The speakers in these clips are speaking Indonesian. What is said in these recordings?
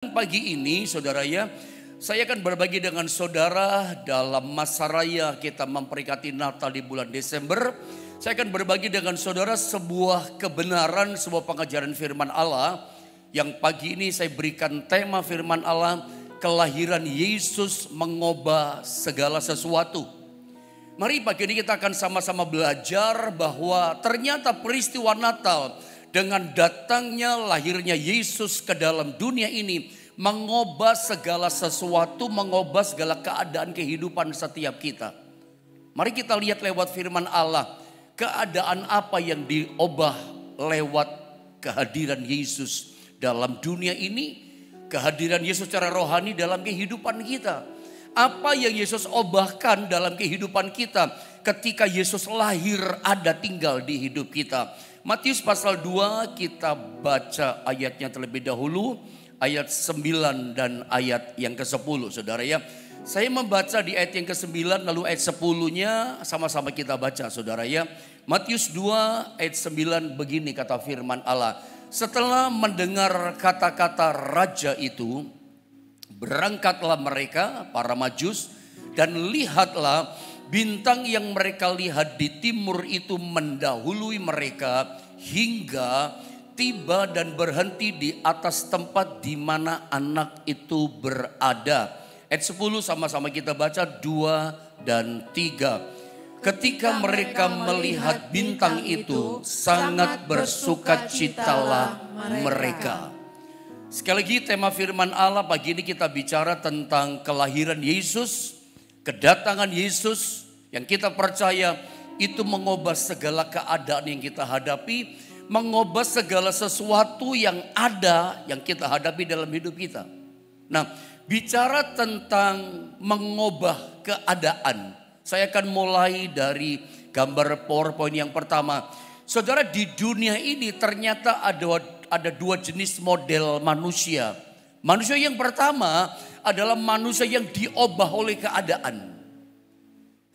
Pagi ini saudara ya, saya akan berbagi dengan saudara dalam masa raya kita memperingati Natal di bulan Desember. Saya akan berbagi dengan saudara sebuah kebenaran, sebuah pengajaran firman Allah. Yang pagi ini saya berikan tema firman Allah, kelahiran Yesus mengubah segala sesuatu. Mari pagi ini kita akan sama-sama belajar bahwa ternyata peristiwa Natal dengan datangnya lahirnya Yesus ke dalam dunia ini mengubah segala sesuatu, mengubah segala keadaan kehidupan setiap kita. Mari kita lihat lewat firman Allah, keadaan apa yang diubah lewat kehadiran Yesus dalam dunia ini, kehadiran Yesus secara rohani dalam kehidupan kita. Apa yang Yesus ubahkan dalam kehidupan kita ketika Yesus lahir ada tinggal di hidup kita. Matius pasal 2 kita baca ayatnya terlebih dahulu. Ayat 9 dan ayat yang ke-10 saudara ya. Saya membaca di ayat yang ke-9 lalu ayat 10-nya sama-sama kita baca saudara ya. Matius 2 ayat 9 begini kata firman Allah. Setelah mendengar kata-kata raja itu, berangkatlah mereka para majus dan lihatlah bintang yang mereka lihat di timur itu mendahului mereka hingga tiba dan berhenti di atas tempat di mana anak itu berada. Ayat 10 sama-sama kita baca 2 dan 3. Ketika mereka melihat bintang itu, sangat bersukacitalah mereka. Sekali lagi tema firman Allah pagi ini kita bicara tentang kelahiran Yesus, kedatangan Yesus yang kita percaya itu mengubah segala keadaan yang kita hadapi, mengubah segala sesuatu yang ada yang kita hadapi dalam hidup kita. Nah, bicara tentang mengubah keadaan, saya akan mulai dari gambar PowerPoint yang pertama. Saudara, di dunia ini ternyata ada dua jenis model manusia. Manusia yang pertama adalah manusia yang diubah oleh keadaan.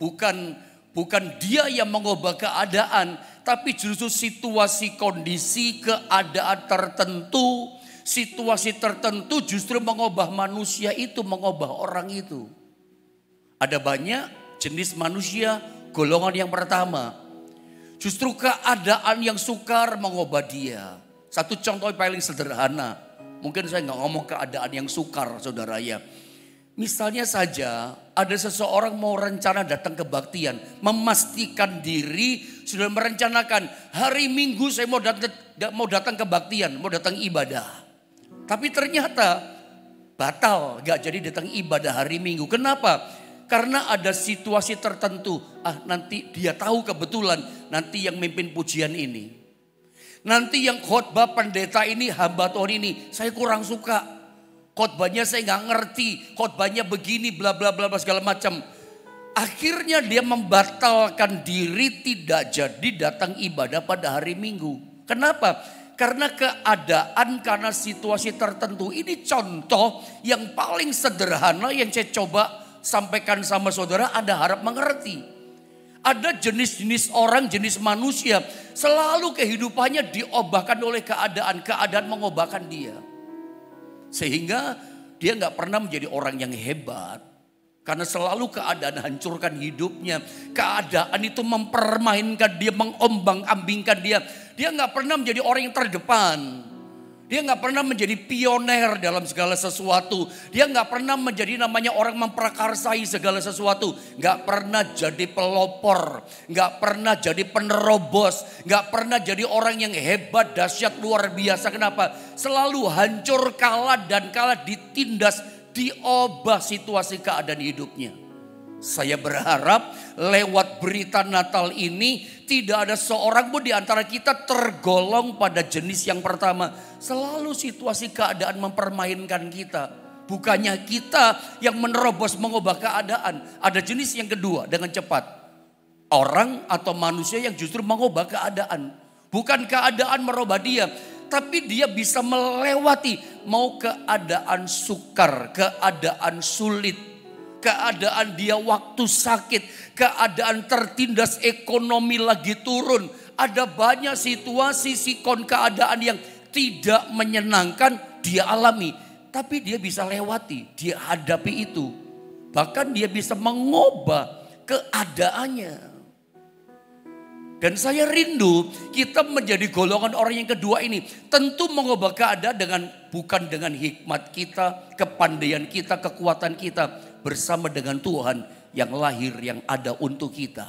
Bukan dia yang mengubah keadaan, tapi justru situasi, kondisi, keadaan tertentu, situasi tertentu justru mengubah manusia itu, mengubah orang itu. Ada banyak jenis manusia, golongan yang pertama. Justru keadaan yang sukar mengubah dia. Satu contoh paling sederhana, mungkin saya nggak ngomong keadaan yang sukar saudara ya. Misalnya saja ada seseorang mau rencana datang kebaktian, memastikan diri sudah merencanakan hari Minggu saya mau datang kebaktian, mau datang ibadah. Tapi ternyata batal, gak jadi datang ibadah hari Minggu. Kenapa? Karena ada situasi tertentu. Nanti dia tahu kebetulan nanti yang mimpin pujian ini, nanti yang khotbah pendeta ini, hamba Tuhan ini, saya kurang suka. Khotbahnya saya nggak ngerti, khotbahnya begini, bla bla bla segala macam. Akhirnya dia membatalkan diri, tidak jadi datang ibadah pada hari Minggu. Kenapa? Karena keadaan, karena situasi tertentu. Ini contoh yang paling sederhana yang saya coba sampaikan sama saudara, Anda harap mengerti. Ada jenis-jenis orang, jenis manusia, selalu kehidupannya diubahkan oleh keadaan, keadaan mengubahkan dia. Sehingga dia gak pernah menjadi orang yang hebat. Karena selalu keadaan hancurkan hidupnya. Keadaan itu mempermainkan dia, mengombang-ambingkan dia. Dia gak pernah menjadi orang yang terdepan. Dia gak pernah menjadi pioner dalam segala sesuatu. Dia gak pernah menjadi namanya orang memprakarsai segala sesuatu. Gak pernah jadi pelopor. Gak pernah jadi penerobos. Gak pernah jadi orang yang hebat, dahsyat, luar biasa. Kenapa? Selalu hancur, kalah dan kalah ditindas, diubah situasi keadaan hidupnya. Saya berharap lewat berita Natal ini tidak ada seorang pun di antara kita tergolong pada jenis yang pertama. Selalu situasi keadaan mempermainkan kita. Bukannya kita yang menerobos mengubah keadaan. Ada jenis yang kedua dengan cepat. Orang atau manusia yang justru mengubah keadaan. Bukan keadaan merubah dia, tapi dia bisa melewati mau keadaan sukar, keadaan sulit, keadaan dia waktu sakit, keadaan tertindas ekonomi lagi turun. Ada banyak situasi, sikon keadaan yang tidak menyenangkan dia alami. tapi dia bisa lewati, dia hadapi itu. Bahkan dia bisa mengubah keadaannya. Dan saya rindu kita menjadi golongan orang yang kedua ini. Tentu mengubah keadaan bukan dengan hikmat kita, kepandaian kita, kekuatan kita. Bersama dengan Tuhan yang lahir, yang ada untuk kita.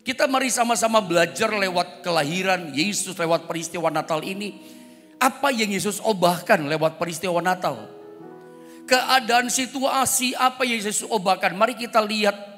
Kita mari sama-sama belajar lewat kelahiran Yesus, lewat peristiwa Natal ini. Apa yang Yesus ubahkan lewat peristiwa Natal? Keadaan situasi apa yang Yesus ubahkan? Mari kita lihat.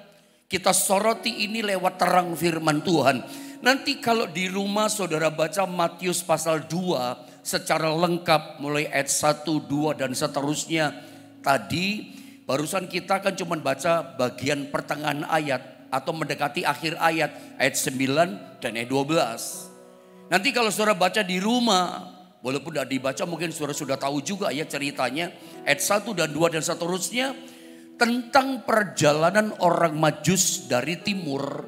Kita soroti ini lewat terang firman Tuhan. Nanti kalau di rumah saudara baca Matius pasal 2 secara lengkap mulai ayat 1, 2 dan seterusnya. Tadi barusan kita kan cuma baca bagian pertengahan ayat atau mendekati akhir ayat 9 dan ayat 12. Nanti kalau saudara baca di rumah, walaupun tidak dibaca mungkin saudara sudah tahu juga ya ceritanya. Ayat 1 dan 2 dan seterusnya. Tentang perjalanan orang Majus dari timur,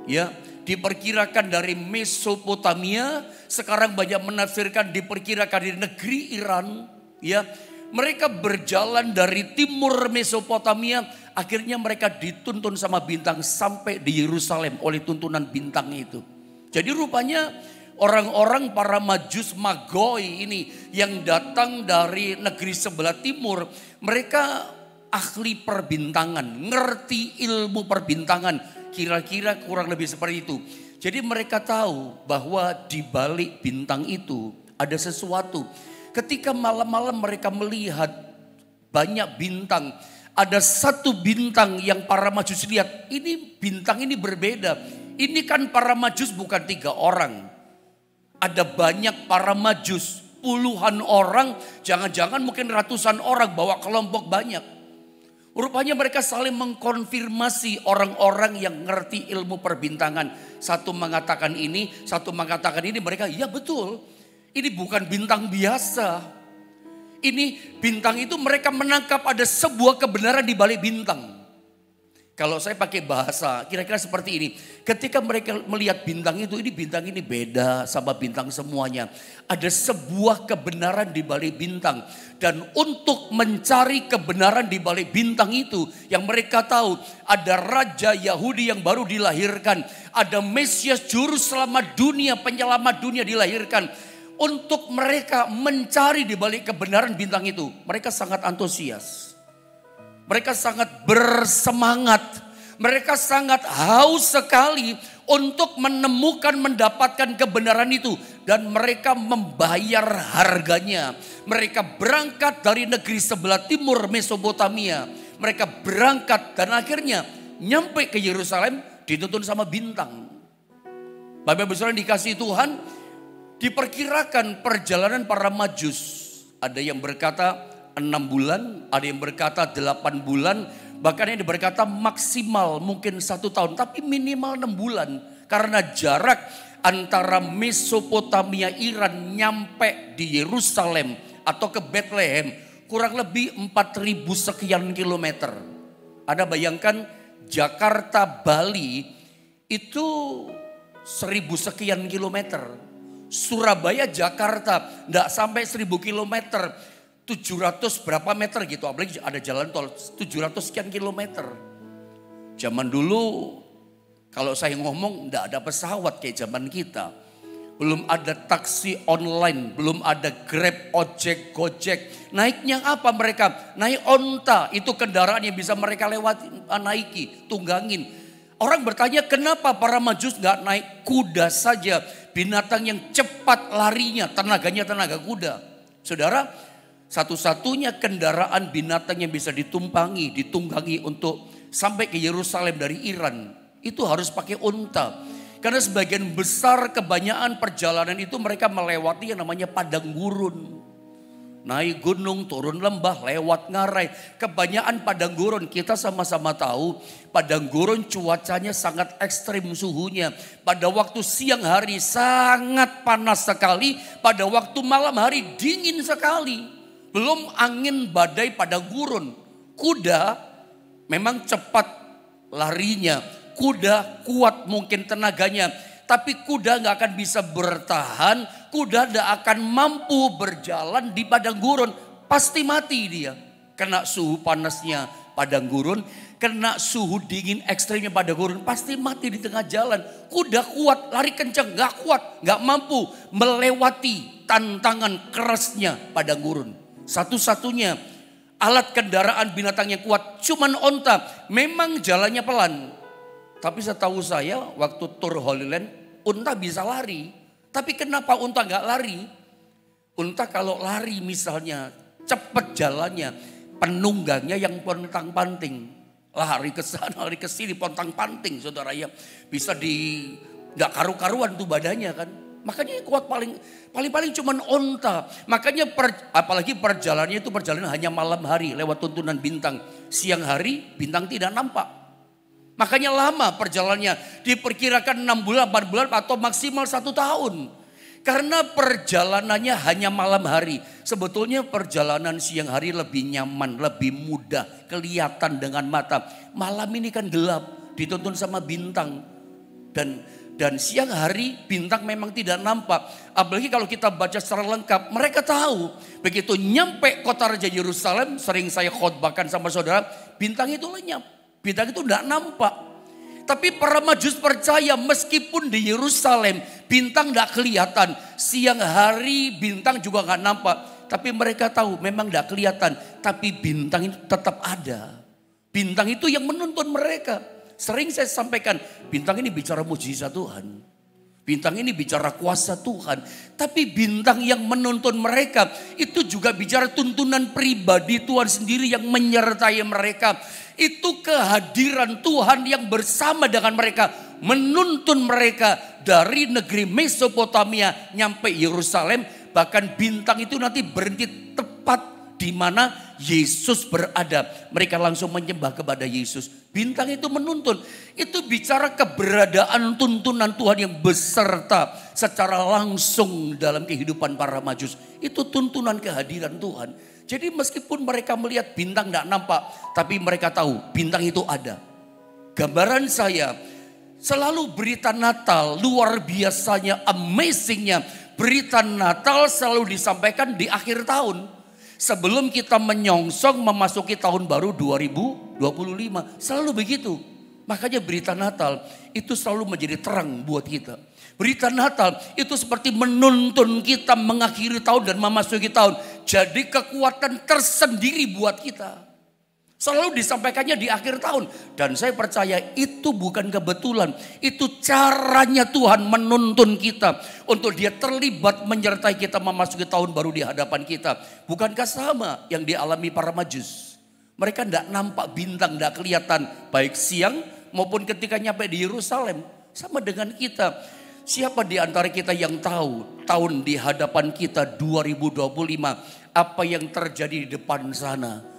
ya diperkirakan dari Mesopotamia, sekarang banyak menafsirkan diperkirakan di negeri Iran, ya mereka berjalan dari timur Mesopotamia, akhirnya mereka dituntun sama bintang sampai di Yerusalem oleh tuntunan bintang itu. Jadi rupanya orang-orang para Majus Magoi ini yang datang dari negeri sebelah timur, mereka ahli perbintangan, ngerti ilmu perbintangan, kira-kira kurang lebih seperti itu. Jadi mereka tahu bahwa di balik bintang itu ada sesuatu. Ketika malam-malam mereka melihat banyak bintang, ada satu bintang yang para Majus lihat, ini bintang ini berbeda. Ini kan para Majus bukan 3 orang. Ada banyak para Majus, puluhan orang, jangan-jangan mungkin ratusan orang bawa kelompok banyak. Rupanya mereka saling mengkonfirmasi orang-orang yang ngerti ilmu perbintangan. Satu mengatakan ini, satu mengatakan ini. Mereka, ya betul. Ini bukan bintang biasa. Ini bintang itu mereka menangkap ada sebuah kebenaran di balik bintang. Kalau saya pakai bahasa kira-kira seperti ini. Ketika mereka melihat bintang itu, ini bintang ini beda sama bintang semuanya. Ada sebuah kebenaran di balik bintang. Dan untuk mencari kebenaran di balik bintang itu, yang mereka tahu ada Raja Yahudi yang baru dilahirkan. Ada Mesias Juru Selamat dunia, penyelamat dunia dilahirkan. Untuk mereka mencari di balik kebenaran bintang itu, mereka sangat antusias. Mereka sangat bersemangat, mereka sangat haus sekali untuk menemukan, mendapatkan kebenaran itu. Dan mereka membayar harganya. Mereka berangkat dari negeri sebelah timur Mesopotamia. Mereka berangkat dan akhirnya nyampe ke Yerusalem dituntun sama bintang. Bapak-Ibu saudara dikasihi Tuhan, diperkirakan perjalanan para Majus. Ada yang berkata 6 bulan, ada yang berkata 8 bulan, bahkan yang berkata maksimal mungkin 1 tahun, tapi minimal 6 bulan. Karena jarak antara Mesopotamia Iran nyampe di Yerusalem atau ke Bethlehem kurang lebih 4.000 sekian kilometer. Anda bayangkan Jakarta Bali itu 1.000 sekian kilometer. Surabaya Jakarta enggak sampai 1.000 kilometer. 700 berapa meter gitu, apalagi ada jalan tol 700 sekian kilometer. Zaman dulu kalau saya ngomong enggak ada pesawat kayak zaman kita. Belum ada taksi online, belum ada Grab, ojek, Gojek. Naiknya apa mereka? Naik onta, itu kendaraan yang bisa mereka lewati, naiki, tunggangin. Orang bertanya kenapa para Majus enggak naik kuda saja, binatang yang cepat larinya, tenaganya tenaga kuda. Saudara, satu-satunya kendaraan binatang yang bisa ditunggangi untuk sampai ke Yerusalem dari Iran itu harus pakai unta. Karena sebagian besar kebanyakan perjalanan itu mereka melewati yang namanya padang gurun. Naik gunung, turun lembah, lewat ngarai. Kebanyakan padang gurun, kita sama-sama tahu padang gurun cuacanya sangat ekstrim suhunya. Pada waktu siang hari sangat panas sekali, pada waktu malam hari dingin sekali. Belum angin badai pada gurun. Kuda memang cepat larinya. Kuda kuat mungkin tenaganya. Tapi kuda gak akan bisa bertahan. Kuda gak akan mampu berjalan di padang gurun. pasti mati dia. Kena suhu panasnya padang gurun, kena suhu dingin ekstrimnya padang gurun, pasti mati di tengah jalan. Kuda kuat, lari kencang, gak kuat, gak mampu melewati tantangan kerasnya padang gurun. Satu-satunya alat kendaraan binatang yang kuat cuman onta, memang jalannya pelan. Tapi setahu saya waktu tur Holy Land, unta bisa lari. Tapi kenapa unta gak lari? Unta kalau lari misalnya cepat jalannya, penunggangnya yang pontang-panting. Lari ke sana, lari ke sini, pontang-panting saudara ya. Bisa gak karu-karuan tuh badannya kan. Makanya kuat paling cuman onta. Makanya apalagi perjalanannya itu perjalanan hanya malam hari lewat tuntunan bintang. Siang hari bintang tidak nampak. Makanya lama perjalanannya, diperkirakan 6 bulan, 4 bulan atau maksimal 1 tahun. Karena perjalanannya hanya malam hari. Sebetulnya perjalanan siang hari lebih nyaman, lebih mudah, kelihatan dengan mata. Malam ini kan gelap, dituntun sama bintang. Dan siang hari bintang memang tidak nampak. Apalagi kalau kita baca secara lengkap, mereka tahu. Begitu nyampe kota Raja Yerusalem, sering saya khotbahkan sama saudara, bintang itu lenyap. Bintang itu tidak nampak. Tapi para Majus percaya meskipun di Yerusalem bintang tidak kelihatan. Siang hari bintang juga nggak nampak. Tapi mereka tahu memang tidak kelihatan. Tapi bintang itu tetap ada. Bintang itu yang menuntun mereka. Sering saya sampaikan, bintang ini bicara mujizat Tuhan. Bintang ini bicara kuasa Tuhan. Tapi bintang yang menuntun mereka itu juga bicara tuntunan pribadi Tuhan sendiri yang menyertai mereka. Itu kehadiran Tuhan yang bersama dengan mereka. Menuntun mereka dari negeri Mesopotamia nyampe Yerusalem. Bahkan bintang itu nanti berhenti tepat di mana Yesus berada. Mereka langsung menyembah kepada Yesus. Bintang itu menuntun. Itu bicara keberadaan tuntunan Tuhan yang beserta secara langsung dalam kehidupan para Majus. Itu tuntunan kehadiran Tuhan. Jadi meskipun mereka melihat bintang tidak nampak, tapi mereka tahu bintang itu ada. Gambaran saya, selalu berita Natal luar biasanya, amazingnya. Berita Natal selalu disampaikan di akhir tahun. Sebelum kita menyongsong memasuki tahun baru 2025. Selalu begitu. Makanya berita Natal itu selalu menjadi terang buat kita. Berita Natal itu seperti menuntun kita mengakhiri tahun dan memasuki tahun. Jadi kekuatan tersendiri buat kita. Selalu disampaikannya di akhir tahun. Dan saya percaya itu bukan kebetulan. Itu caranya Tuhan menuntun kita. Untuk dia terlibat menyertai kita memasuki tahun baru di hadapan kita. Bukankah sama yang dialami para Majus? Mereka tidak nampak bintang, tidak kelihatan. Baik siang maupun ketika nyampe di Yerusalem. Sama dengan kita. Siapa di antara kita yang tahu tahun di hadapan kita 2025. Apa yang terjadi di depan sana.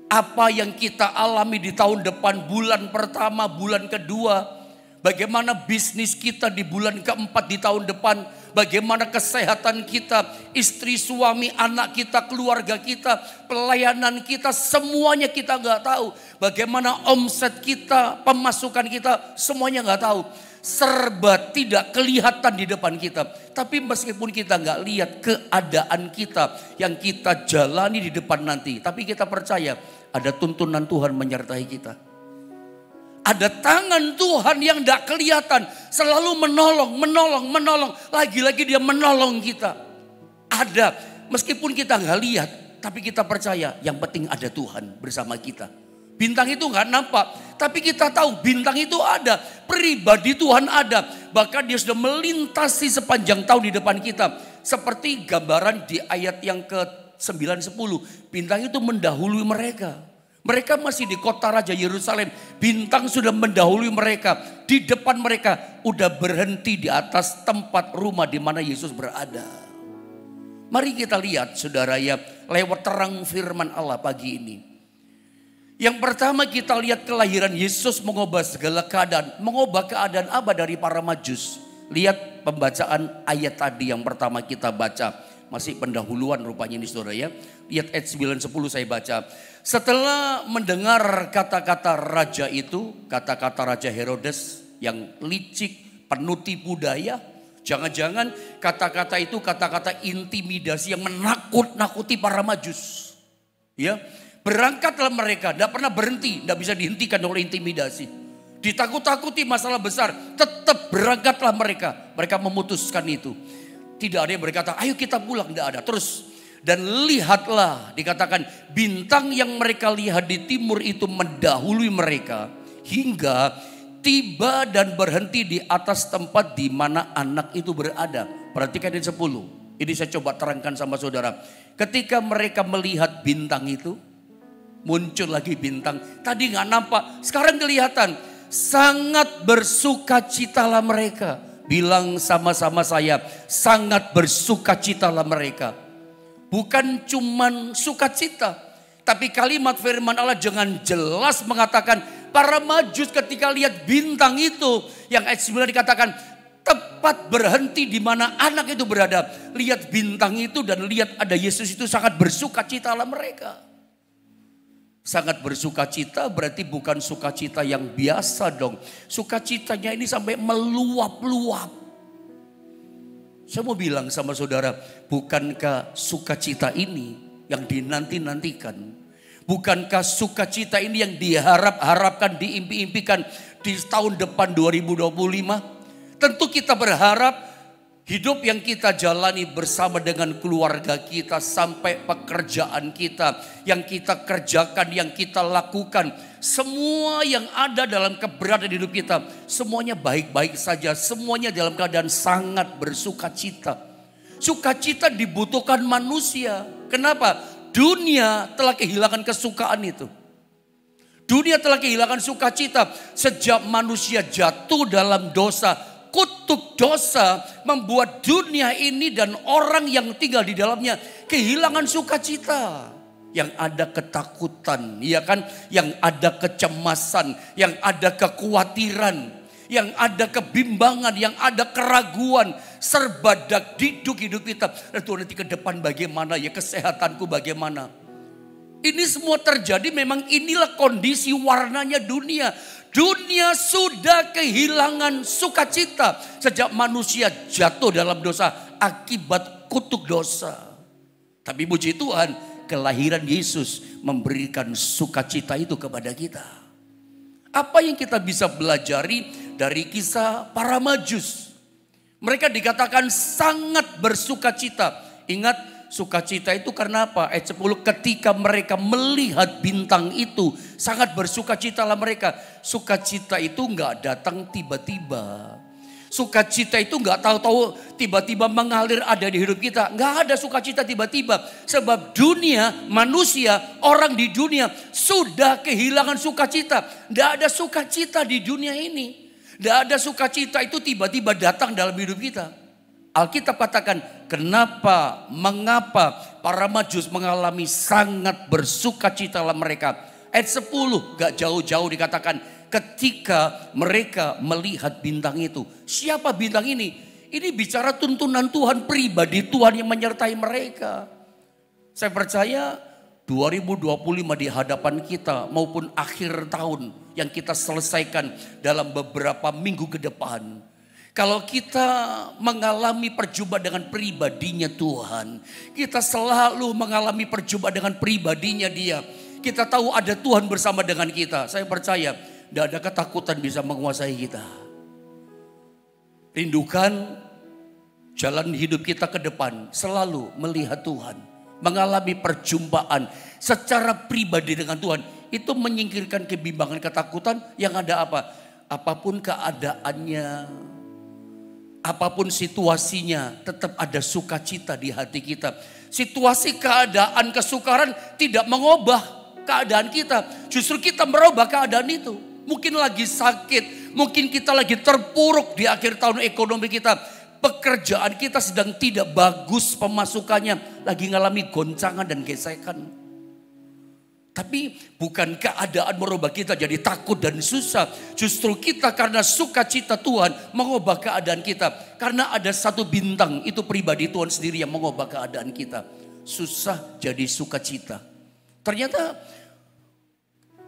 Apa yang kita alami di tahun depan, bulan pertama, bulan kedua. Bagaimana bisnis kita di bulan keempat di tahun depan. Bagaimana kesehatan kita, istri, suami, anak kita, keluarga kita, pelayanan kita. Semuanya kita gak tahu. Bagaimana omset kita, pemasukan kita, semuanya gak tahu. Serba tidak kelihatan di depan kita. Tapi meskipun kita gak lihat keadaan kita yang kita jalani di depan nanti. Tapi kita percaya ada tuntunan Tuhan menyertai kita. Ada tangan Tuhan yang tidak kelihatan. Selalu menolong. Lagi-lagi dia menolong kita. Ada. Meskipun kita nggak lihat. Tapi kita percaya yang penting ada Tuhan bersama kita. Bintang itu nggak nampak. Tapi kita tahu bintang itu ada. Pribadi Tuhan ada. Bahkan dia sudah melintasi sepanjang tahun di depan kita. Seperti gambaran di ayat yang ke-9-10. Bintang itu mendahului mereka. Mereka masih di kota Raja Yerusalem. Bintang sudah mendahului mereka. Di depan mereka udah berhenti di atas tempat rumah di mana Yesus berada. Mari kita lihat saudara ya, lewat terang firman Allah pagi ini. Yang pertama kita lihat kelahiran Yesus mengubah segala keadaan. Mengubah keadaan apa dari para Majus? Lihat pembacaan ayat tadi yang pertama kita baca. Masih pendahuluan rupanya ini saudara ya. Lihat ayat 9-10 saya baca. Setelah mendengar kata-kata raja itu, kata-kata Raja Herodes yang licik, penuh tipu daya, Jangan-jangan kata-kata itu kata-kata intimidasi yang menakut-nakuti para Majus. Ya, berangkatlah mereka, tidak pernah berhenti, tidak bisa dihentikan oleh intimidasi. Ditakut-takuti masalah besar, tetap berangkatlah mereka. Mereka memutuskan itu. Tidak ada yang berkata, ayo kita pulang, tidak ada. Terus, dan lihatlah, dikatakan bintang yang mereka lihat di timur itu mendahului mereka. Hingga tiba dan berhenti di atas tempat di mana anak itu berada. Perhatikan ayat 10. Ini saya coba terangkan sama saudara. Ketika mereka melihat bintang itu, muncul lagi bintang. Tadi nggak nampak, sekarang kelihatan. Sangat bersukacitalah mereka. Bilang sama-sama saya, sangat bersukacitalah mereka. Bukan cuman sukacita, tapi kalimat firman Allah dengan jelas mengatakan para Majus ketika lihat bintang itu, yang ayat 9 dikatakan tepat berhenti di mana anak itu berada. Lihat bintang itu dan lihat ada Yesus itu, sangat bersukacitalah mereka. Sangat bersukacita berarti bukan sukacita yang biasa dong. Sukacitanya ini sampai meluap-luap. Saya mau bilang sama saudara, bukankah sukacita ini yang dinanti-nantikan? Bukankah sukacita ini yang diharap-harapkan, diimpi-impikan di tahun depan 2025? Tentu kita berharap hidup yang kita jalani bersama dengan keluarga kita sampai pekerjaan kita, yang kita kerjakan, yang kita lakukan, semua yang ada dalam keberadaan hidup kita, semuanya baik-baik saja, semuanya dalam keadaan sangat bersukacita. Sukacita dibutuhkan manusia. Kenapa? Dunia telah kehilangan kesukaan itu. Dunia telah kehilangan sukacita sejak manusia jatuh dalam dosa. Kutuk dosa membuat dunia ini dan orang yang tinggal di dalamnya kehilangan sukacita. Yang ada ketakutan, ya kan? Yang ada kecemasan, yang ada kekhawatiran, yang ada kebimbangan, yang ada keraguan, serba dakdikduk hidup kita. Tuhan, nanti ke depan bagaimana ya, kesehatanku bagaimana? Ini semua terjadi, memang inilah kondisi warnanya dunia. Dunia sudah kehilangan sukacita sejak manusia jatuh dalam dosa akibat kutuk dosa. Tapi puji Tuhan, kelahiran Yesus memberikan sukacita itu kepada kita. Apa yang kita bisa belajari dari kisah para Majus? Mereka dikatakan sangat bersukacita. Ingat, sukacita itu karena apa? Ayat 10, ketika mereka melihat bintang itu, sangat bersukacitalah mereka. Sukacita itu enggak datang tiba-tiba. Sukacita itu enggak tahu-tahu tiba-tiba mengalir ada di hidup kita. Enggak ada sukacita tiba-tiba. Sebab dunia, manusia, orang di dunia sudah kehilangan sukacita. Enggak ada sukacita di dunia ini. Enggak ada sukacita itu tiba-tiba datang dalam hidup kita. Alkitab katakan, kenapa, mengapa para Majus mengalami sangat bersukacitalah mereka. Ayat 10 gak jauh-jauh dikatakan, ketika mereka melihat bintang itu. Siapa bintang ini? Ini bicara tuntunan Tuhan pribadi, Tuhan yang menyertai mereka. Saya percaya 2025 di hadapan kita maupun akhir tahun yang kita selesaikan dalam beberapa minggu ke depan. Kalau kita mengalami perjumpaan dengan pribadinya Tuhan, kita selalu mengalami perjumpaan dengan pribadinya Dia. Kita tahu ada Tuhan bersama dengan kita. Saya percaya tidak ada ketakutan bisa menguasai kita. Rindukan jalan hidup kita ke depan, selalu melihat Tuhan, mengalami perjumpaan secara pribadi dengan Tuhan. Itu menyingkirkan kebimbangan, ketakutan. Yang ada apa? Apapun keadaannya, apapun situasinya, tetap ada sukacita di hati kita. Situasi, keadaan, kesukaran tidak mengubah keadaan kita. Justru kita merubah keadaan itu. Mungkin lagi sakit, mungkin kita lagi terpuruk di akhir tahun ekonomi kita. Pekerjaan kita sedang tidak bagus pemasukannya. Lagi ngalami goncangan dan gesekan. Tapi bukan keadaan merubah kita jadi takut dan susah. Justru kita karena sukacita Tuhan mengubah keadaan kita. Karena ada satu bintang, itu pribadi Tuhan sendiri yang mengubah keadaan kita. Susah jadi sukacita. Ternyata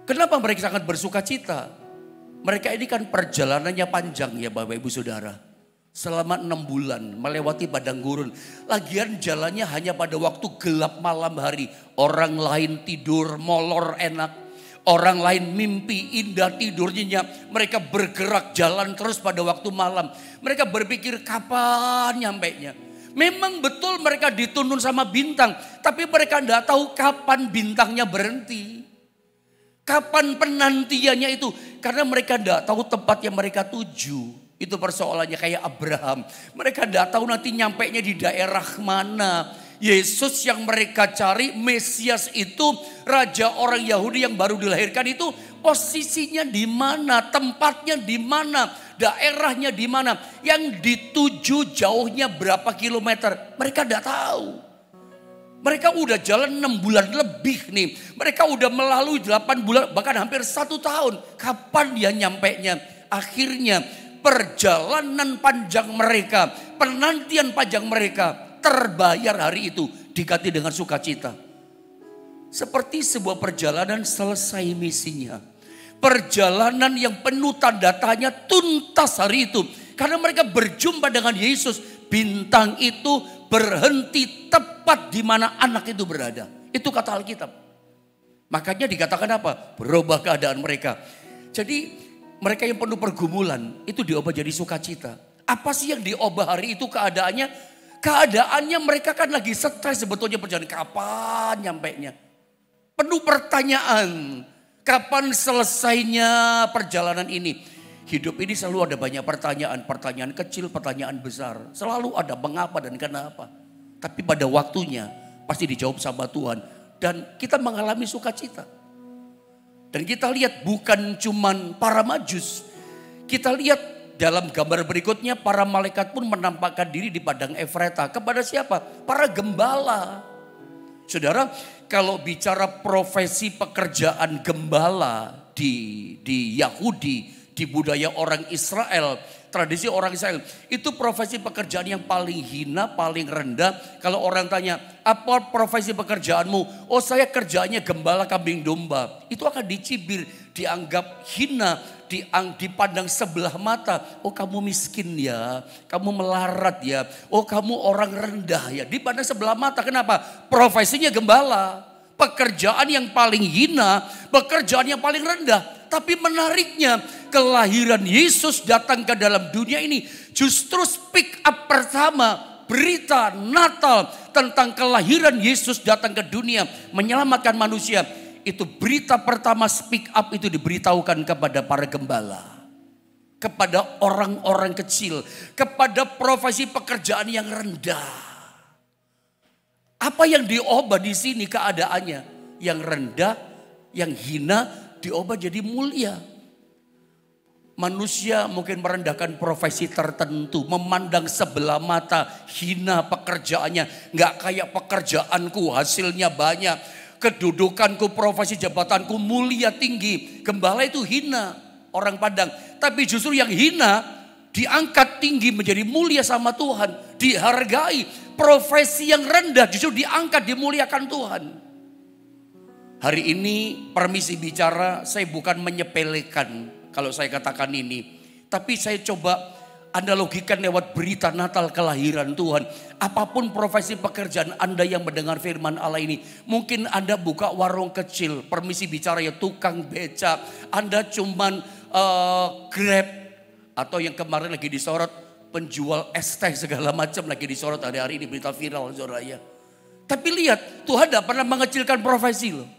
kenapa mereka sangat bersukacita? Mereka ini kan perjalanannya panjang ya Bapak Ibu Saudara. selama 6 bulan melewati padang gurun. Lagian jalannya hanya pada waktu gelap malam hari. Orang lain tidur molor enak. Orang lain mimpi indah tidur nyenyak. Mereka bergerak jalan terus pada waktu malam. Mereka berpikir kapan nyampainya. Memang betul mereka dituntun sama bintang. Tapi mereka tidak tahu kapan bintangnya berhenti. Kapan penantiannya itu. Karena mereka tidak tahu tempat yang mereka tuju. Itu persoalannya kayak Abraham. Mereka tidak tahu nanti nyampainya di daerah mana. Yesus yang mereka cari, Mesias itu, raja orang Yahudi yang baru dilahirkan itu posisinya di mana, tempatnya di mana, daerahnya di mana, yang dituju jauhnya berapa kilometer. Mereka tidak tahu. Mereka udah jalan 6 bulan lebih nih. Mereka udah melalui 8 bulan, bahkan hampir 1 tahun. Kapan dia nyampainya? Akhirnya perjalanan panjang mereka, penantian panjang mereka terbayar hari itu, diganti dengan sukacita. Seperti sebuah perjalanan selesai misinya. Perjalanan yang penuh tanda tanya tuntas hari itu. Karena mereka berjumpa dengan Yesus. Bintang itu berhenti tepat di mana anak itu berada. Itu kata Alkitab. Makanya dikatakan apa? Berubah keadaan mereka. Jadi mereka yang penuh pergumulan itu diubah jadi sukacita. Apa sih yang diubah hari itu keadaannya? Keadaannya mereka kan lagi stres sebetulnya perjalanan. Kapan nyampainya? Penuh pertanyaan. Kapan selesainya perjalanan ini? Hidup ini selalu ada banyak pertanyaan. Pertanyaan kecil, pertanyaan besar. Selalu ada mengapa dan kenapa. Tapi pada waktunya pasti dijawab sama Tuhan. Dan kita mengalami sukacita. Dan kita lihat bukan cuman para majus. Kita lihat dalam gambar berikutnya para malaikat pun menampakkan diri di padang Efrata. Kepada siapa? Para gembala. Saudara, kalau bicara profesi pekerjaan gembala di Yahudi, di budaya orang Israel, tradisi orang Israel, itu profesi pekerjaan yang paling hina, paling rendah. Kalau orang tanya, apa profesi pekerjaanmu? Oh, saya kerjanya gembala kambing domba. Itu akan dicibir, dianggap hina, dipandang sebelah mata. Oh, kamu miskin ya, kamu melarat ya, oh kamu orang rendah ya. Dipandang sebelah mata, kenapa? Profesinya gembala. Pekerjaan yang paling hina, pekerjaan yang paling rendah. Tapi menariknya, kelahiran Yesus datang ke dalam dunia ini justru speak up pertama, berita Natal tentang kelahiran Yesus datang ke dunia menyelamatkan manusia. Itu berita pertama speak up itu diberitahukan kepada para gembala, kepada orang-orang kecil, kepada profesi pekerjaan yang rendah. Apa yang diubah di sini keadaannya? Yang rendah, yang hina diubah jadi mulia. Manusia mungkin merendahkan profesi tertentu, memandang sebelah mata, hina pekerjaannya, nggak kayak pekerjaanku, hasilnya banyak, kedudukanku, profesi jabatanku mulia tinggi. Gembala itu hina orang pandang, tapi justru yang hina diangkat tinggi menjadi mulia sama Tuhan, dihargai. Profesi yang rendah justru diangkat, dimuliakan Tuhan. Hari ini permisi bicara, saya bukan menyepelekan kalau saya katakan ini. Tapi saya coba analogikan lewat berita Natal kelahiran Tuhan. Apapun profesi pekerjaan Anda yang mendengar firman Allah ini. Mungkin Anda buka warung kecil, permisi bicara ya, tukang beca. Anda cuman Grab, atau yang kemarin lagi disorot penjual es teh segala macam, lagi disorot hari-hari ini, berita viral saudara ya. Tapi lihat, Tuhan tidak pernah mengecilkan profesi loh.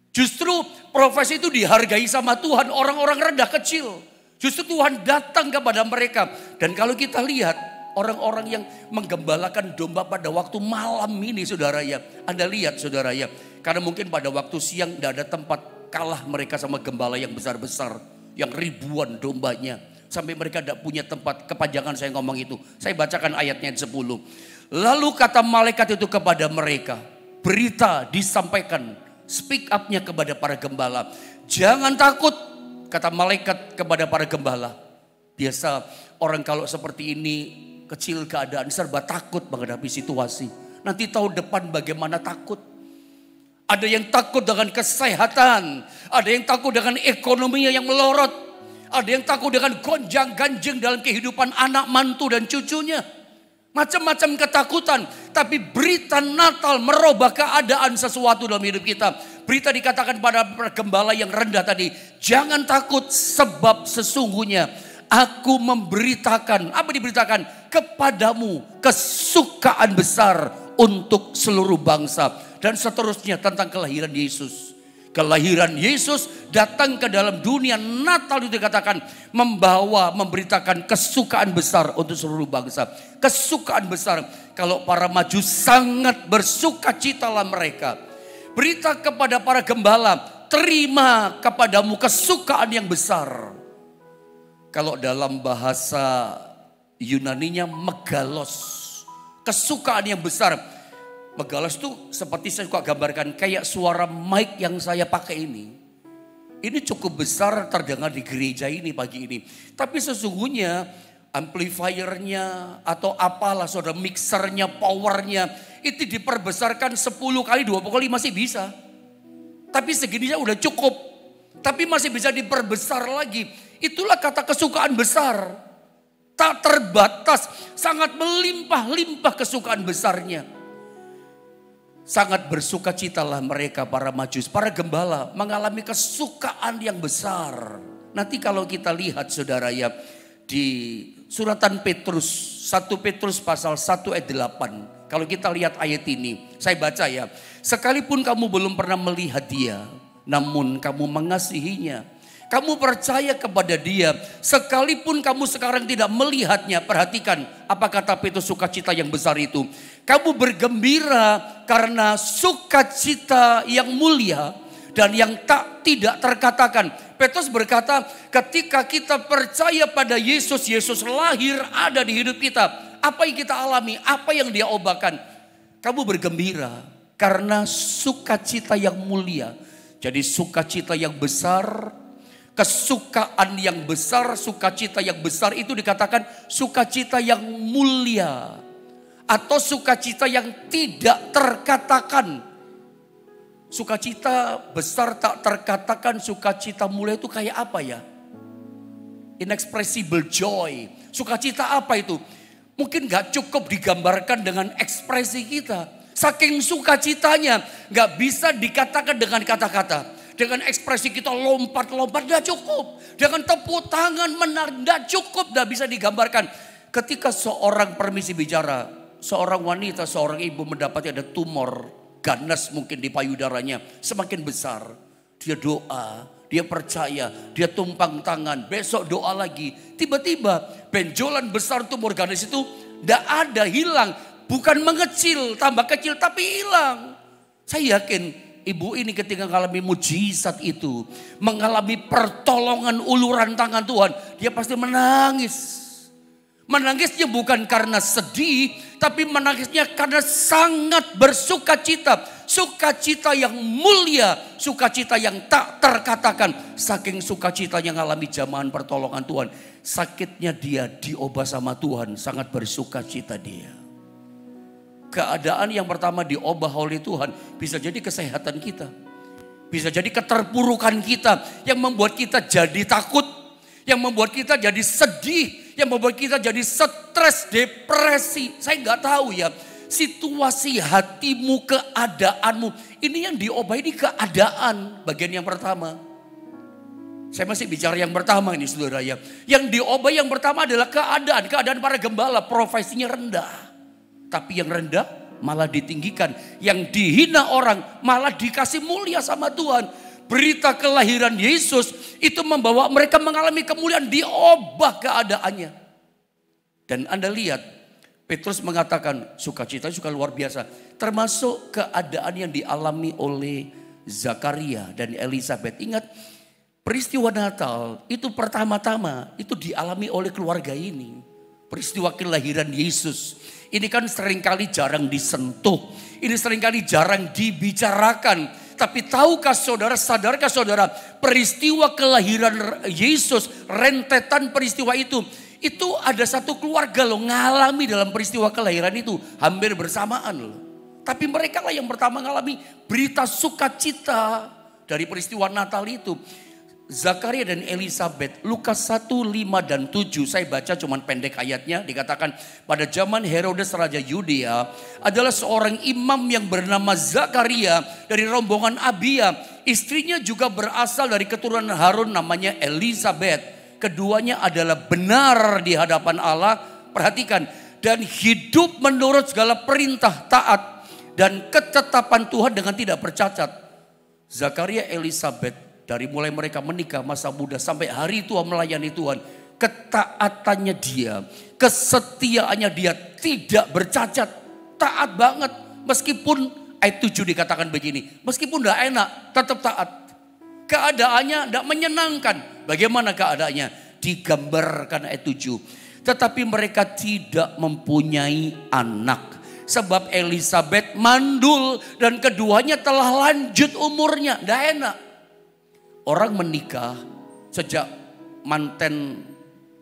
Justru profesi itu dihargai sama Tuhan, orang-orang rendah kecil. Justru Tuhan datang kepada mereka. Dan kalau kita lihat orang-orang yang menggembalakan domba pada waktu malam ini saudara ya. Anda lihat saudara ya. Karena mungkin pada waktu siang tidak ada tempat, kalah mereka sama gembala yang besar-besar. Yang ribuan dombanya. Sampai mereka tidak punya tempat. Kepanjangan saya ngomong itu. Saya bacakan ayatnya 10. Lalu kata malaikat itu kepada mereka. Berita disampaikan. Speak up-nya kepada para gembala. Jangan takut. Kata malaikat kepada para gembala. Biasa orang kalau seperti ini kecil keadaan serba takut menghadapi situasi. Nanti tahun depan bagaimana takut. Ada yang takut dengan kesehatan. Ada yang takut dengan ekonominya yang melorot. Ada yang takut dengan gonjang-ganjing dalam kehidupan anak, mantu dan cucunya. Macam-macam ketakutan. Tapi berita Natal merubah keadaan sesuatu dalam hidup kita. Berita dikatakan pada gembala yang rendah tadi. Jangan takut sebab sesungguhnya aku memberitakan. Apa diberitakan? Kepadamu kesukaan besar untuk seluruh bangsa. Dan seterusnya tentang kelahiran Yesus. Kelahiran Yesus datang ke dalam dunia Natal itu dikatakan memberitakan kesukaan besar untuk seluruh bangsa. Kesukaan besar. Kalau para Majus sangat bersukacitalah mereka. Berita kepada para gembala, terima kepadamu kesukaan yang besar. Kalau dalam bahasa Yunaninya megalos. Kesukaan yang besar. Megalos itu seperti saya suka gambarkan kayak suara mic yang saya pakai ini. Ini cukup besar terdengar di gereja ini pagi ini. Tapi sesungguhnya amplifiernya atau apalah saudara, mixernya, powernya itu diperbesarkan 10 kali 20 kali masih bisa. Tapi segininya udah cukup. Tapi masih bisa diperbesar lagi. Itulah kata kesukaan besar. Tak terbatas, sangat melimpah-limpah kesukaan besarnya. Sangat bersukacitalah mereka para Majus, para gembala mengalami kesukaan yang besar. Nanti kalau kita lihat saudara ya di suratan Petrus, 1 Petrus pasal 1 ayat 8. Kalau kita lihat ayat ini, saya baca ya. Sekalipun kamu belum pernah melihat dia, namun kamu mengasihinya. Kamu percaya kepada dia, sekalipun kamu sekarang tidak melihatnya. Perhatikan apa kata Petrus, sukacita yang besar itu. Kamu bergembira karena sukacita yang mulia dan yang tidak terkatakan. Petrus berkata, ketika kita percaya pada Yesus, Yesus lahir ada di hidup kita. Apa yang kita alami, apa yang dia obahkan. Kamu bergembira karena sukacita yang mulia. Jadi sukacita yang besar, kesukaan yang besar, sukacita yang besar itu dikatakan sukacita yang mulia. Atau sukacita yang tidak terkatakan. Sukacita besar tak terkatakan, sukacita mulia itu kayak apa ya? Inexpressible joy. Sukacita apa itu? Mungkin gak cukup digambarkan dengan ekspresi kita. Saking sukacitanya gak bisa dikatakan dengan kata-kata. Dengan ekspresi kita lompat-lompat gak cukup. Dengan tepuk tangan menang gak cukup, gak bisa digambarkan. Ketika seorang permisi bicara, seorang wanita, seorang ibu mendapati ada tumor ganas mungkin di payudaranya semakin besar. Dia doa, dia percaya, dia tumpang tangan, besok doa lagi. Tiba-tiba benjolan besar tumor ganas itu tidak ada, hilang. Bukan mengecil, tambah kecil tapi hilang. Saya yakin ibu ini ketika mengalami mujizat itu, mengalami pertolongan uluran tangan Tuhan, dia pasti menangis. Menangisnya bukan karena sedih, tapi menangisnya karena sangat bersukacita. Sukacita yang mulia, sukacita yang tak terkatakan. Saking sukacitanya mengalami jamahan pertolongan Tuhan. Sakitnya dia diobah sama Tuhan, sangat bersukacita dia. Keadaan yang pertama diobah oleh Tuhan, bisa jadi kesehatan kita. Bisa jadi keterpurukan kita yang membuat kita jadi takut. Yang membuat kita jadi sedih, yang membuat kita jadi stres, depresi. Saya nggak tahu ya, situasi hatimu, keadaanmu. Ini yang diobah ini keadaan, bagian yang pertama. Saya masih bicara yang pertama ini saudara ya. Yang diobah yang pertama adalah keadaan para gembala, profesinya rendah. Tapi yang rendah malah ditinggikan, yang dihina orang malah dikasih mulia sama Tuhan. Berita kelahiran Yesus itu membawa mereka mengalami kemuliaan, diubah keadaannya. Dan Anda lihat, Petrus mengatakan sukacita juga luar biasa. Termasuk keadaan yang dialami oleh Zakaria dan Elizabeth. Ingat, peristiwa Natal itu pertama-tama itu dialami oleh keluarga ini. Peristiwa kelahiran Yesus. Ini kan seringkali jarang disentuh. Ini seringkali jarang dibicarakan. Tapi tahukah saudara, sadarkah saudara, peristiwa kelahiran Yesus, rentetan peristiwa itu ada satu keluarga loh ngalami dalam peristiwa kelahiran itu. Hampir bersamaan loh. Tapi mereka lah yang pertama ngalami berita sukacita dari peristiwa Natal itu. Zakaria dan Elisabet, Lukas 1, 5 dan 7. Saya baca cuman pendek ayatnya. Dikatakan pada zaman Herodes Raja Yudea adalah seorang imam yang bernama Zakaria dari rombongan Abia. Istrinya juga berasal dari keturunan Harun, namanya Elisabet. Keduanya adalah benar di hadapan Allah. Perhatikan, dan hidup menurut segala perintah, taat dan ketetapan Tuhan dengan tidak bercacat. Zakaria, Elisabet, dari mulai mereka menikah masa muda sampai hari tua melayani Tuhan, ketaatannya dia, kesetiaannya dia tidak bercacat. Taat banget. Meskipun ayat 7 dikatakan begini, meskipun tidak enak tetap taat. Keadaannya tidak menyenangkan. Bagaimana keadaannya? Digambarkan ayat 7. Tetapi mereka tidak mempunyai anak. Sebab Elisabet mandul dan keduanya telah lanjut umurnya. Tidak enak. Orang menikah sejak manten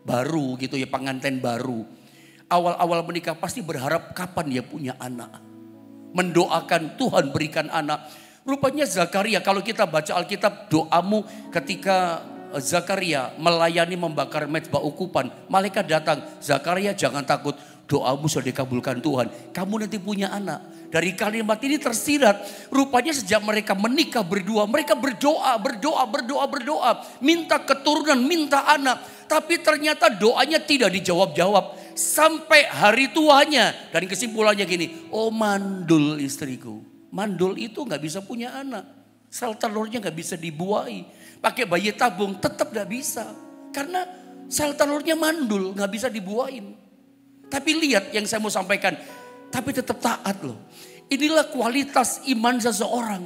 baru gitu ya, pengantin baru. Awal-awal menikah pasti berharap kapan dia punya anak. Mendoakan Tuhan berikan anak. Rupanya Zakaria, kalau kita baca Alkitab, doamu ketika Zakaria melayani membakar mezbah ukupan, malaikat datang, Zakaria jangan takut, doamu sudah dikabulkan Tuhan. Kamu nanti punya anak. Dari kalimat ini tersirat, rupanya sejak mereka menikah berdua, mereka berdoa. Minta keturunan, minta anak. Tapi ternyata doanya tidak dijawab-jawab. Sampai hari tuanya. Dan kesimpulannya gini, oh mandul istriku. Mandul itu gak bisa punya anak. Sel telurnya gak bisa dibuahi. Pakai bayi tabung tetap gak bisa. Karena sel telurnya mandul, gak bisa dibuahin. Tapi lihat yang saya mau sampaikan. Tapi tetap taat loh. Inilah kualitas iman seseorang.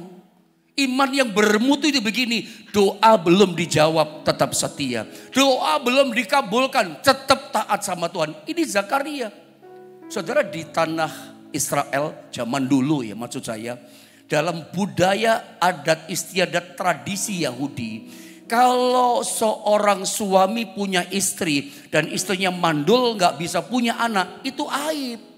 Iman yang bermutu itu begini. Doa belum dijawab tetap setia. Doa belum dikabulkan tetap taat sama Tuhan. Ini Zakaria. Saudara, di tanah Israel zaman dulu ya maksud saya. Dalam budaya adat istiadat tradisi Yahudi. Kalau seorang suami punya istri dan istrinya mandul gak bisa punya anak. Itu aib.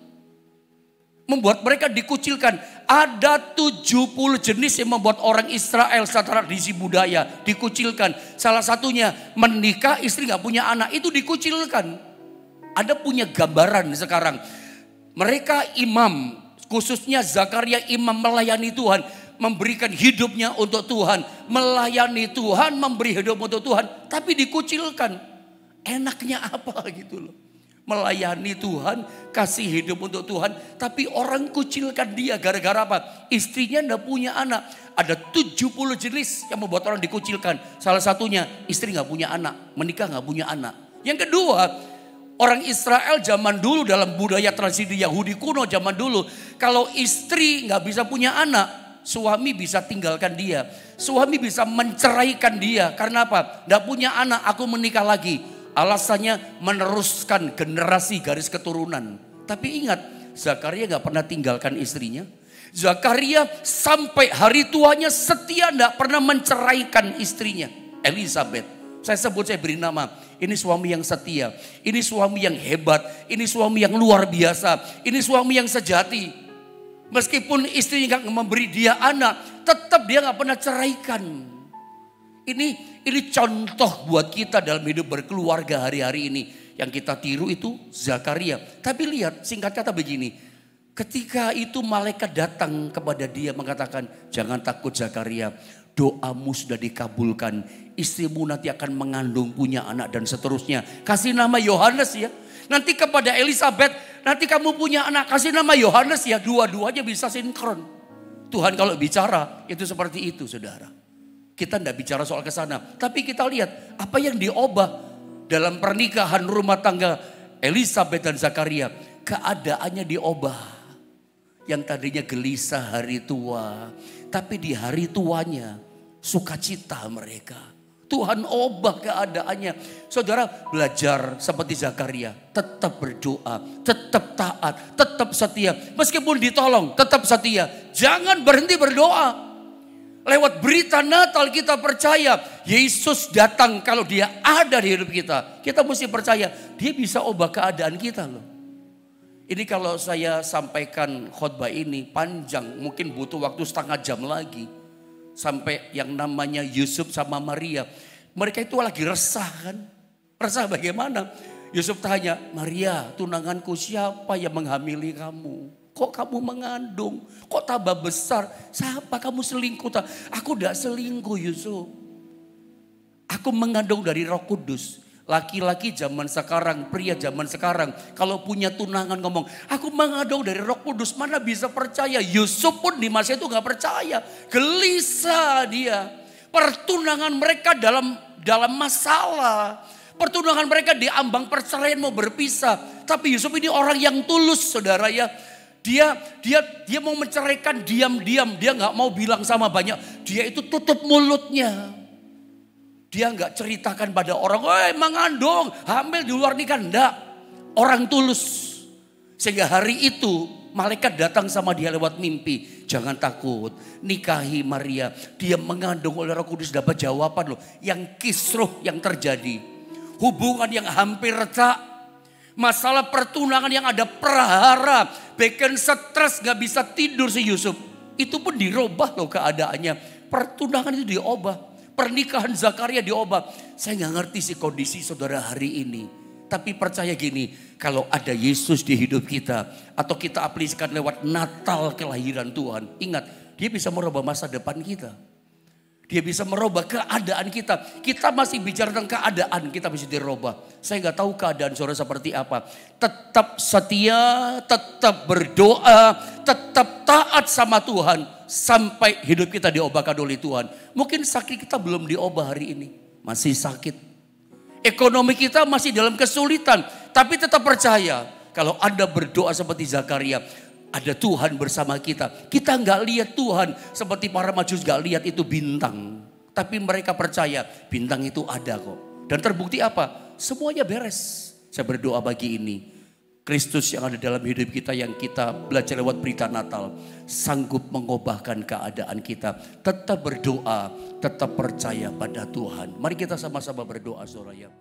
Membuat mereka dikucilkan. Ada 70 jenis yang membuat orang Israel secara tradisi budaya dikucilkan. Salah satunya menikah istri gak punya anak, itu dikucilkan. Ada punya gambaran sekarang. Mereka imam, khususnya Zakaria imam melayani Tuhan. Memberikan hidupnya untuk Tuhan. Melayani Tuhan, memberi hidup untuk Tuhan. Tapi dikucilkan. Enaknya apa gitu loh. Melayani Tuhan, kasih hidup untuk Tuhan. Tapi orang kucilkan dia gara-gara apa? Istrinya tidak punya anak. Ada 70 jenis yang membuat orang dikucilkan. Salah satunya istri gak punya anak. Menikah gak punya anak. Yang kedua, orang Israel zaman dulu dalam budaya tradisi Yahudi kuno zaman dulu. Kalau istri gak bisa punya anak, suami bisa tinggalkan dia. Suami bisa menceraikan dia. Karena apa? Tidak punya anak, aku menikah lagi. Alasannya meneruskan generasi garis keturunan. Tapi ingat, Zakaria gak pernah tinggalkan istrinya. Zakaria sampai hari tuanya setia, gak pernah menceraikan istrinya. Elisabet, saya beri nama. Ini suami yang setia. Ini suami yang hebat. Ini suami yang luar biasa. Ini suami yang sejati. Meskipun istrinya gak memberi dia anak, tetap dia gak pernah ceraikan. Ini contoh buat kita dalam hidup berkeluarga hari-hari ini. Yang kita tiru itu Zakaria. Tapi lihat, singkat kata begini. Ketika itu malaikat datang kepada dia mengatakan, jangan takut Zakaria, doamu sudah dikabulkan. Istrimu nanti akan mengandung, punya anak dan seterusnya. Kasih nama Yohanes ya. Nanti kepada Elisabet, nanti kamu punya anak, kasih nama Yohanes ya. Dua-duanya bisa sinkron. Tuhan kalau bicara itu seperti itu saudara. Kita tidak bicara soal kesana. Tapi kita lihat apa yang diubah dalam pernikahan rumah tangga Elisabet dan Zakaria. Keadaannya diubah. Yang tadinya gelisah hari tua. Tapi di hari tuanya sukacita mereka. Tuhan ubah keadaannya. Saudara belajar seperti Zakaria. Tetap berdoa. Tetap taat. Tetap setia. Meskipun ditolong tetap setia. Jangan berhenti berdoa. Lewat berita Natal kita percaya Yesus datang kalau dia ada di hidup kita. Kita mesti percaya dia bisa ubah keadaan kita loh. Ini kalau saya sampaikan khotbah ini panjang, mungkin butuh waktu setengah jam lagi. Sampai yang namanya Yusuf sama Maria Mereka itu lagi resah kan. Resah bagaimana? Yusuf tanya, Maria tunanganku siapa yang menghamili kamu? Kok kamu mengandung? Kok tambah besar? Siapa kamu selingkuh? Aku tidak selingkuh Yusuf. Aku mengandung dari Roh Kudus. Laki-laki zaman sekarang, pria zaman sekarang, kalau punya tunangan ngomong, aku mengandung dari Roh Kudus, mana bisa percaya? Yusuf pun di masa itu gak percaya. Gelisah dia. Pertunangan mereka dalam masalah. Pertunangan mereka di ambang perceraian mau berpisah. Tapi Yusuf ini orang yang tulus saudara ya. Dia mau menceraikan diam-diam. Dia gak mau bilang sama banyak. Dia itu tutup mulutnya. Dia gak ceritakan pada orang. Mengandung, hamil di luar nikah. Enggak. Orang tulus. Sehingga hari itu malaikat datang sama dia lewat mimpi. Jangan takut, nikahi Maria. Dia mengandung oleh Roh Kudus, dapat jawaban loh. Yang kisruh yang terjadi. Hubungan yang hampir retak. Masalah pertunangan yang ada prahara. Bikin stres, gak bisa tidur si Yusuf. Itu pun dirubah loh keadaannya. Pertunangan itu diubah. Pernikahan Zakaria diubah. Saya gak ngerti sih kondisi saudara hari ini. Tapi percaya gini, kalau ada Yesus di hidup kita, atau kita aplikasikan lewat Natal kelahiran Tuhan, ingat, dia bisa merubah masa depan kita. Dia bisa merubah keadaan kita. Kita masih bicara tentang keadaan, kita bisa dirubah. Saya gak tahu keadaan saudara seperti apa. Tetap setia, tetap berdoa, tetap taat sama Tuhan. Sampai hidup kita diubahkan oleh Tuhan. Mungkin sakit kita belum diubah hari ini. Masih sakit. Ekonomi kita masih dalam kesulitan. Tapi tetap percaya. Kalau Anda berdoa seperti Zakaria. Ada Tuhan bersama kita. Kita nggak lihat Tuhan. Seperti para Majus nggak lihat itu bintang. Tapi mereka percaya bintang itu ada kok. Dan terbukti apa? Semuanya beres. Saya berdoa pagi ini. Kristus yang ada dalam hidup kita yang kita belajar lewat berita Natal. Sanggup mengubahkan keadaan kita. Tetap berdoa, tetap percaya pada Tuhan. Mari kita sama-sama berdoa saudara ya.